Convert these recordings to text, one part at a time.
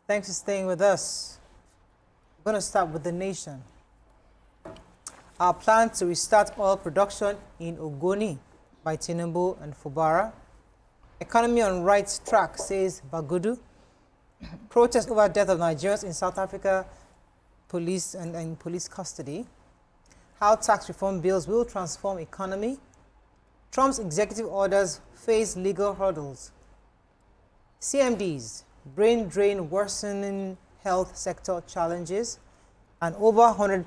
Thanks for staying with us. We're going to start with the nation. Our plan to restart oil production in Ogoni by Tinubu and Fubara. Economy on right track, says Bagudu. Protest over death of Nigerians in South Africa, police and police custody. How tax reform bills will transform economy. Trump's executive orders face legal hurdles. CMDs, brain drain worsening health sector challenges, and over 100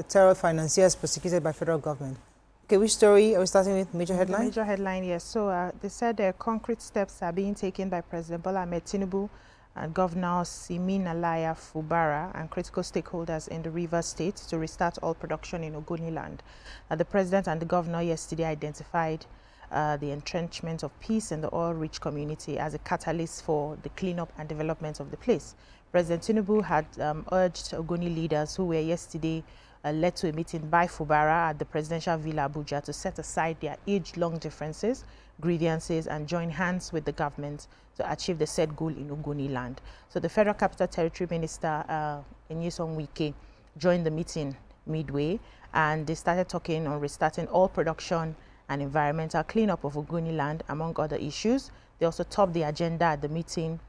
terror financiers prosecuted by federal government. Okay, which story are we starting with? Major headline? Major headline, yes. So they said concrete steps are being taken by President Bola Ahmed Tinubu and Governor Siminalaya Fubara and critical stakeholders in the Rivers State to restart oil production in Ogoni land. The President and the Governor yesterday identified the entrenchment of peace in the oil-rich community as a catalyst for the cleanup and development of the place. President Tinubu had urged Ogoni leaders who were yesterday led to a meeting by Fubara at the Presidential Villa Abuja to set aside their age-long differences, grievances, and join hands with the government to achieve the said goal in Ogoni land. So the Federal Capital Territory Minister, Nyesom Wike, joined the meeting midway, and they started talking on restarting oil production and environmental cleanup of Ogoni land, among other issues. They also topped the agenda at the meeting,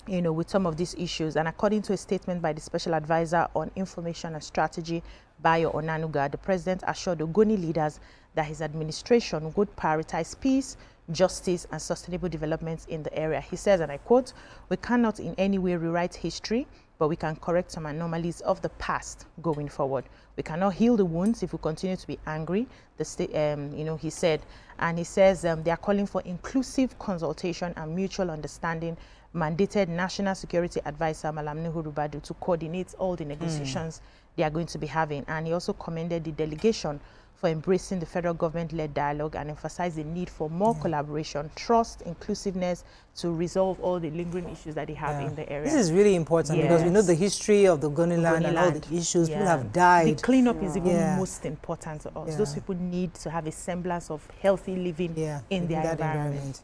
with some of these issues. And according to a statement by the Special Advisor on Information and Strategy, Bayo Onanuga, the President assured Ogoni leaders that his administration would prioritize peace, justice, and sustainable developments in the area. He says, and I quote, "We cannot in any way rewrite history, but we can correct some anomalies of the past going forward. We cannot heal the wounds if we continue to be angry," he said. And he says they are calling for inclusive consultation and mutual understanding, mandated National Security Advisor Malam Nuhu Rubadu to coordinate all the negotiations they are going to be having. And he also commended the delegation for embracing the federal government-led dialogue and emphasized the need for more collaboration, trust, inclusiveness to resolve all the lingering issues that they have in the area. This is really important because we know the history of the Ogoni land and all the issues. People have died. The cleanup is even most important to us. Those people need to have a semblance of healthy living in their environment.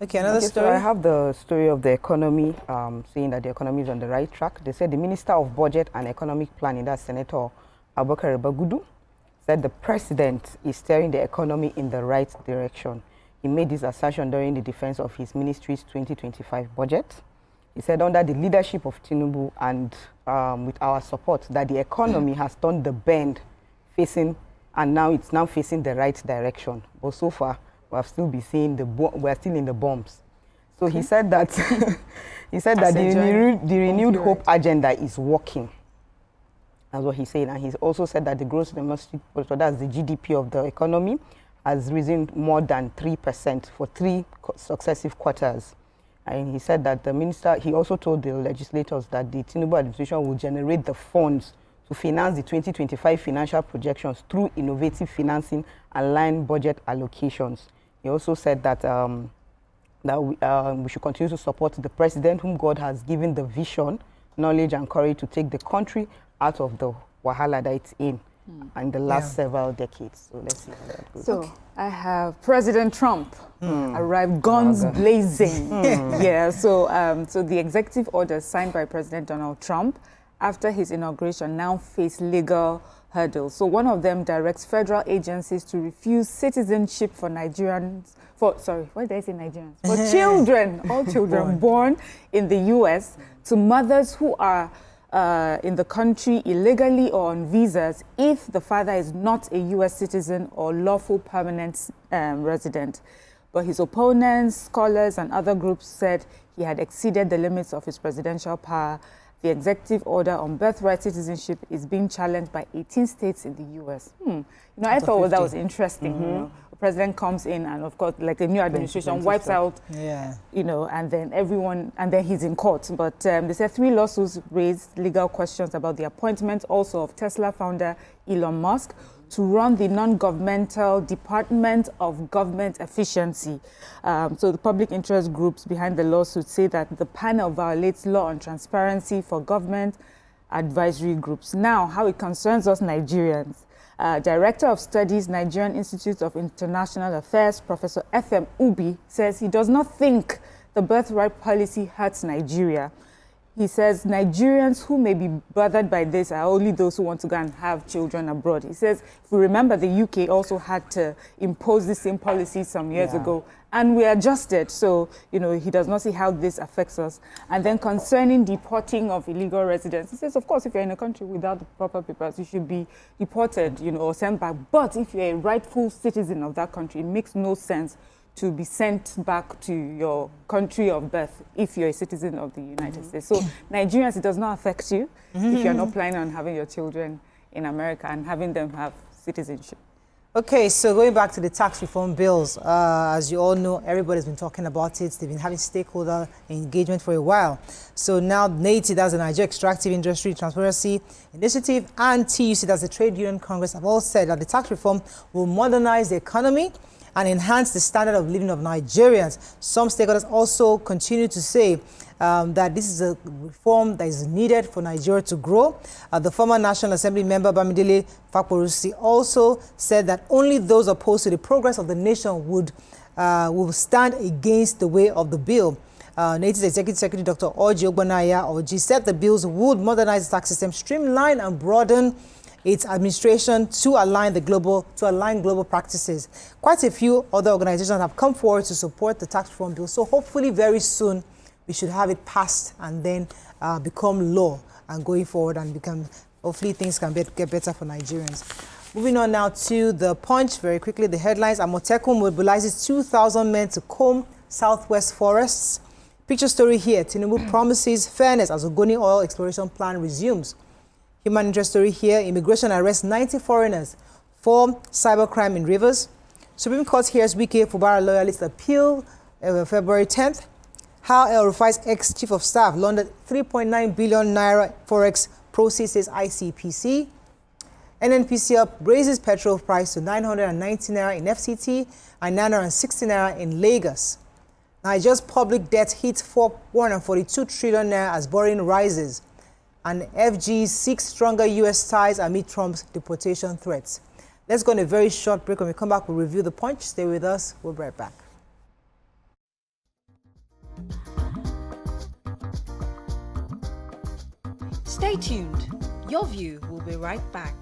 Okay, another story. So I have the story of the economy, saying that the economy is on the right track. They said the Minister of Budget and Economic Planning, that's Senator Abubakar Bagudu, said the President is steering the economy in the right direction. He made this assertion during the defense of his ministry's 2025 budget. He said under the leadership of Tinubu and with our support that the economy has turned the bend facing, and now it's now facing the right direction. But so far, we have still been seeing we're still in the bombs. So he said that the renewed hope agenda is working. That's what he said. And he's also said that the gross domestic product, that's the GDP of the economy, has risen more than 3% for 3 successive quarters. And he said that he also told the legislators that the Tinubu administration will generate the funds to finance the 2025 financial projections through innovative financing and line budget allocations. He also said that we should continue to support the President, whom God has given the vision, knowledge, and courage to take the country out of the wahala that it's in the last several decades. So let's see how that goes. So I have President Trump arrived, guns blazing. So the executive orders signed by President Donald Trump after his inauguration now face legal hurdles. So one of them directs federal agencies to refuse citizenship for Nigerians, for children, all children born in the U.S. to mothers who are in the country illegally or on visas if the father is not a U.S. citizen or lawful permanent resident. But his opponents, scholars, and other groups said he had exceeded the limits of his presidential power. The executive order on birthright citizenship is being challenged by 18 states in the U.S. I thought that was interesting. The president comes in and, of course, like a new administration wipes out, and then he's in court. But they said 3 lawsuits raised legal questions about the appointment also of Tesla founder Elon Musk to run the non-governmental Department of Government Efficiency. So the public interest groups behind the lawsuit say that the panel violates law on transparency for government advisory groups. Now, how it concerns us Nigerians. Director of Studies, Nigerian Institute of International Affairs, Professor F.M. Ubi, says he does not think the birthright policy hurts Nigeria. He says Nigerians who may be bothered by this are only those who want to go and have children abroad. He says, if we remember, the UK also had to impose the same policy some years ago, and we adjusted. So, you know, he does not see how this affects us. And then concerning deporting of illegal residents, he says, of course, if you're in a country without the proper papers, you should be deported, you know, or sent back. But if you're a rightful citizen of that country, it makes no sense to be sent back to your country of birth if you're a citizen of the United States. So Nigerians, it does not affect you if you're not planning on having your children in America and having them have citizenship. Okay, so going back to the tax reform bills, as you all know, everybody's been talking about it. They've been having stakeholder engagement for a while. So now NEITI, that's the Nigeria Extractive Industry Transparency Initiative, and TUC, that's the Trade Union Congress, have all said that the tax reform will modernize the economy and enhance the standard of living of Nigerians. Some stakeholders also continue to say that this is a reform that is needed for Nigeria to grow. The former National Assembly member, Bamidele Faparusi, also said that only those opposed to the progress of the nation will stand against the way of the bill. NEITI's Executive Secretary, Dr. Orji Ogbonnaya Orji, said the bills would modernize the tax system, streamline and broaden its administration to align global practices. Quite a few other organizations have come forward to support the tax reform bill. So hopefully very soon we should have it passed and then become law and going forward and hopefully things can get better for Nigerians. Moving on now to the Punch, very quickly, the headlines. Amotekun mobilizes 2,000 men to comb southwest forests. Picture story here. Tinubu promises fairness as Ogoni oil exploration plan resumes. Human interest story here. Immigration arrests 90 foreigners for cybercrime in Rivers. Supreme Court hears Wike Fubara loyalist appeal February 10th. How El Rufai's ex-chief of staff laundered 3.9 billion naira forex proceeds, says ICPC. NNPCL raises petrol price to 990 naira in FCT and 960 naira in Lagos. Nigeria's public debt hits 142 trillion naira as borrowing rises. And FG seeks stronger U.S. ties amid Trump's deportation threats. Let's go on a very short break. When we come back, we'll review the Punch. Stay with us. We'll be right back. Stay tuned. Your View will be right back.